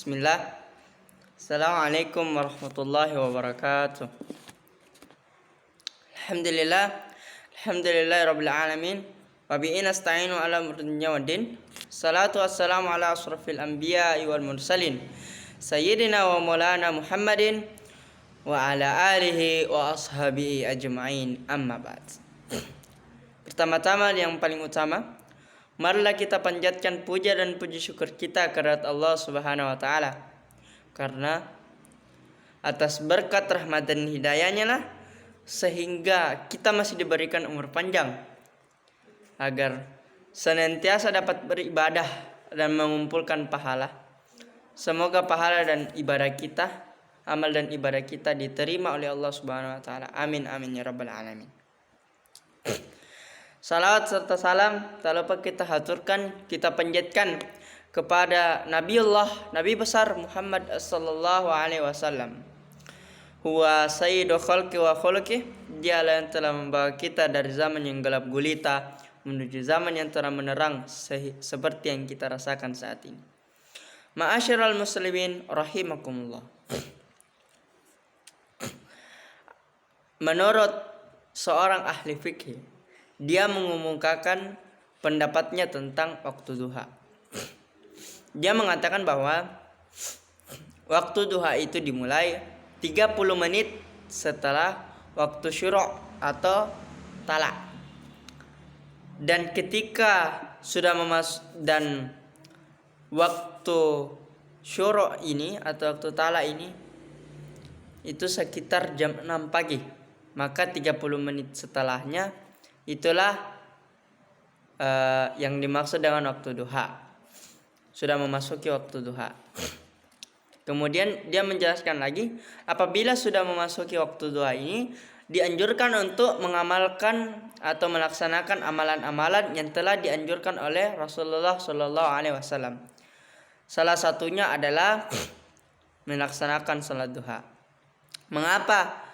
Bismillah. Assalamualaikum warahmatullahi wabarakatuh. Alhamdulillah rabbil alamin. Wa bihi nasta'inu ala umuri dunya waddin. Salatu wassalamu ala asrafil anbiya'i wal mursalin. Sayyidina wa maulana Muhammadin wa ala alihi wa ashabihi ajma'in. Amma ba'd. Pertama-tama yang paling utama, marilah kita panjatkan puja dan puji syukur kita kepada Allah Subhanahu wa taala. Karena atas berkat rahmat dan hidayahnya lah sehingga kita masih diberikan umur panjang agar senantiasa dapat beribadah dan mengumpulkan pahala. Semoga pahala dan ibadah kita, amal dan ibadah kita diterima oleh Allah Subhanahu wa taala. Amin amin ya rabbal alamin. Salawat serta salam tak lupa kita haturkan, kita panjatkan kepada Nabi besar Muhammad sallallahu alaihi wasallam. Huwa sayyidu khalqi wa khuluqi. Dialah yang telah membawa kita dari zaman yang gelap gulita menuju zaman yang terang menerang seperti yang kita rasakan saat ini. Ma'asyiral muslimin rahimakumullah. Menurut seorang ahli fikih, dia mengumumkakan pendapatnya tentang waktu duha. Dia mengatakan bahwa waktu duha itu dimulai 30 menit setelah waktu syuruk atau talak. Dan ketika sudah dan waktu syuruk ini atau waktu talak ini itu sekitar jam 6 pagi. Maka 30 menit setelahnya itulah yang dimaksud dengan waktu duha. Sudah memasuki waktu duha. Kemudian dia menjelaskan lagi, apabila sudah memasuki waktu duha ini, dianjurkan untuk mengamalkan atau melaksanakan amalan-amalan yang telah dianjurkan oleh Rasulullah Shallallahu Alaihi Wasallam. Salah satunya adalah melaksanakan salat duha. Mengapa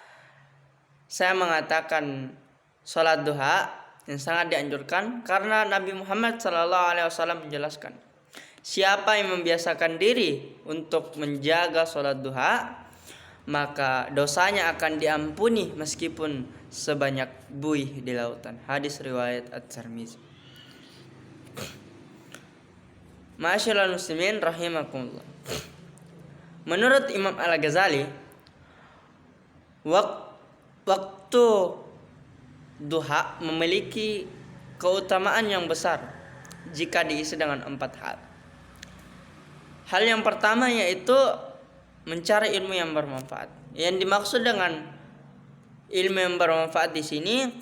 saya mengatakan salat duha yang sangat dianjurkan? Karena Nabi Muhammad SAW menjelaskan, siapa yang membiasakan diri untuk menjaga salat duha, maka dosanya akan diampuni meskipun sebanyak buih di lautan. Hadis riwayat At-Tirmidzi. Ma'asyiral muslimin rahimakumullah. Menurut Imam Al-Ghazali, waktu duha memiliki keutamaan yang besar jika diisi dengan 4 hal. Hal yang pertama yaitu mencari ilmu yang bermanfaat. Yang dimaksud dengan ilmu yang bermanfaat di sini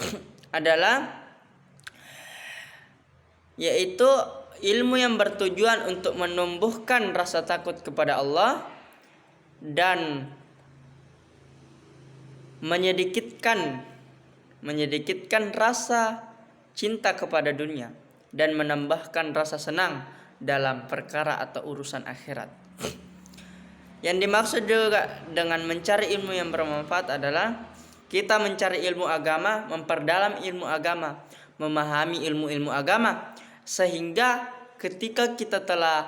adalah yaitu ilmu yang bertujuan untuk menumbuhkan rasa takut kepada Allah dan menyedikitkan rasa cinta kepada dunia dan menambahkan rasa senang dalam perkara atau urusan akhirat. Yang dimaksud juga dengan mencari ilmu yang bermanfaat adalah kita mencari ilmu agama, memperdalam ilmu agama, memahami ilmu-ilmu agama, sehingga ketika kita telah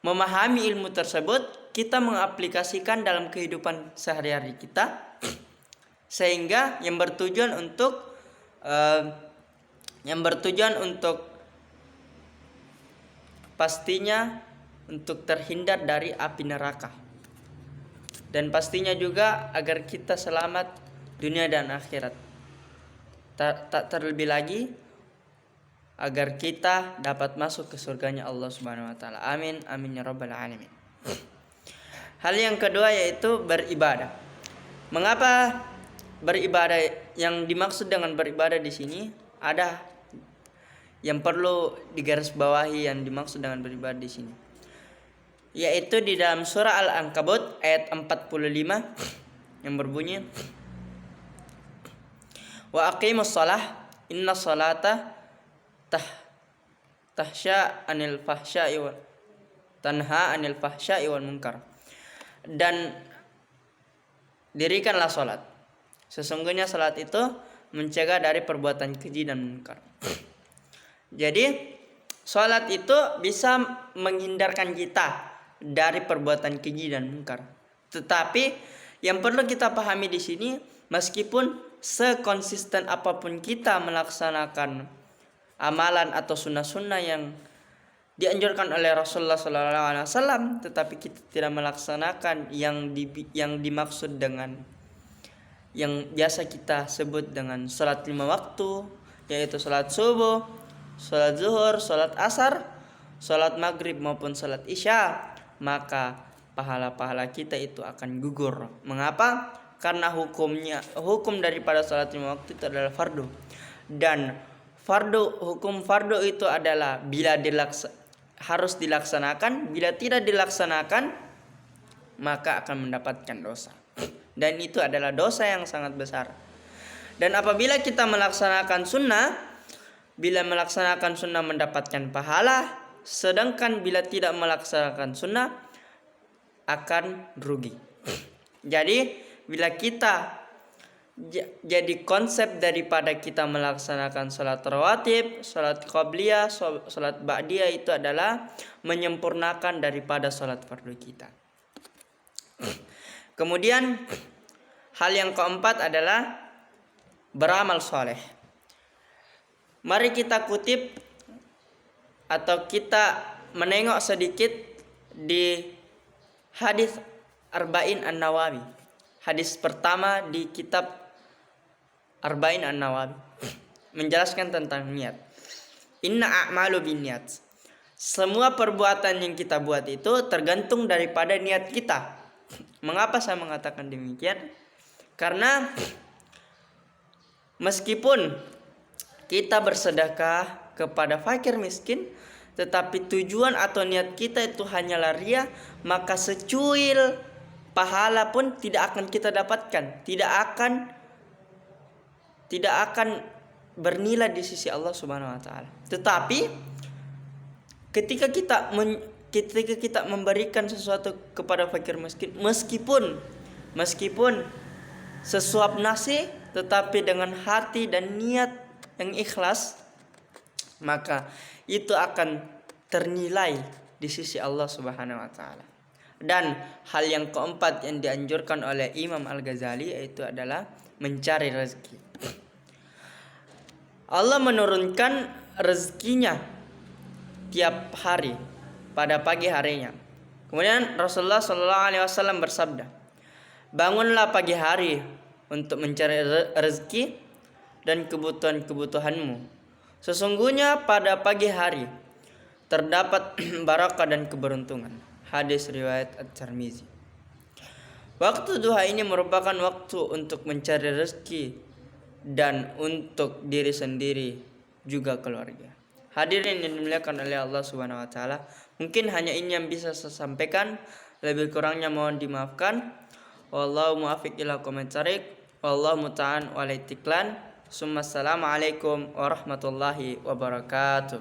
memahami ilmu tersebut, kita mengaplikasikan dalam kehidupan sehari-hari kita, sehingga yang bertujuan untuk pastinya untuk terhindar dari api neraka, dan pastinya juga agar kita selamat dunia dan akhirat. Tak terlebih lagi agar kita dapat masuk ke surganya Allah Subhanahu wa taala. Amin amin ya rabbal alamin. Hal yang kedua yaitu beribadah. Mengapa beribadah? Yang dimaksud dengan beribadah di sini ada yang perlu digarisbawahi yang dimaksud dengan beribadah di sini, yaitu di dalam surah Al-Ankabut ayat 45 yang berbunyi, wa aqimus shalah inna sholata tanha anil fahsya'i wal munkar. Dan dirikanlah salat, sesungguhnya salat itu mencegah dari perbuatan keji dan munkar. Jadi salat itu bisa menghindarkan kita dari perbuatan keji dan mungkar. Tetapi yang perlu kita pahami di sini, meskipun sekonsisten apapun kita melaksanakan amalan atau sunnah-sunnah yang dianjurkan oleh Rasulullah SAW, tetapi kita tidak melaksanakan yang dimaksud dengan yang biasa kita sebut dengan salat 5 waktu, yaitu salat subuh, salat zuhur, salat asar, salat maghrib maupun salat isya, maka pahala-pahala kita itu akan gugur. Mengapa? Karena hukum daripada salat 5 waktu itu adalah fardu. Dan hukum fardu itu adalah bila harus dilaksanakan, bila tidak dilaksanakan maka akan mendapatkan dosa. Dan itu adalah dosa yang sangat besar. Dan apabila kita melaksanakan sunnah, bila melaksanakan sunnah mendapatkan pahala, sedangkan bila tidak melaksanakan sunnah akan rugi. Jadi bila kita jadi konsep daripada kita melaksanakan salat rawatib, salat qabliyah, salat ba'diyah itu adalah menyempurnakan daripada salat fardu kita. Kemudian hal yang keempat adalah beramal soleh. Mari kita kutip atau kita menengok sedikit di hadis Arba'in An-Nawawi. Hadis pertama di kitab Arba'in An-Nawawi menjelaskan tentang niat. Inna a'malu binniyat. Semua perbuatan yang kita buat itu tergantung daripada niat kita. Mengapa saya mengatakan demikian? Karena meskipun kita bersedekah kepada fakir miskin, tetapi tujuan atau niat kita itu hanyalah riya, maka secuil pahala pun tidak akan kita dapatkan, tidak akan bernilai di sisi Allah Subhanahu wa taala. Tetapi ketika kita memberikan sesuatu kepada fakir miskin, meskipun sesuap nasi, tetapi dengan hati dan niat yang ikhlas, maka itu akan ternilai di sisi Allah Subhanahu wa taala. Dan hal yang keempat yang dianjurkan oleh Imam Al-Ghazali yaitu adalah mencari rezeki. Allah menurunkan rezekinya tiap hari pada pagi harinya. Kemudian Rasulullah SAW bersabda, bangunlah pagi hari untuk mencari rezeki dan kebutuhan-kebutuhanmu. Sesungguhnya pada pagi hari terdapat barakah dan keberuntungan. Hadis riwayat At-Tirmizi. Waktu duha ini merupakan waktu untuk mencari rezeki dan untuk diri sendiri juga keluarga. Hadirin yang dimuliakan oleh Allah Subhanahu wa taala, mungkin hanya ini yang bisa saya sampaikan, lebih kurangnya mohon dimaafkan. Wallahu muwaffiq ila aqwamit thariq, wallahu musta'an wa alaihi tiklan. Assalamualaikum warahmatullahi wabarakatuh.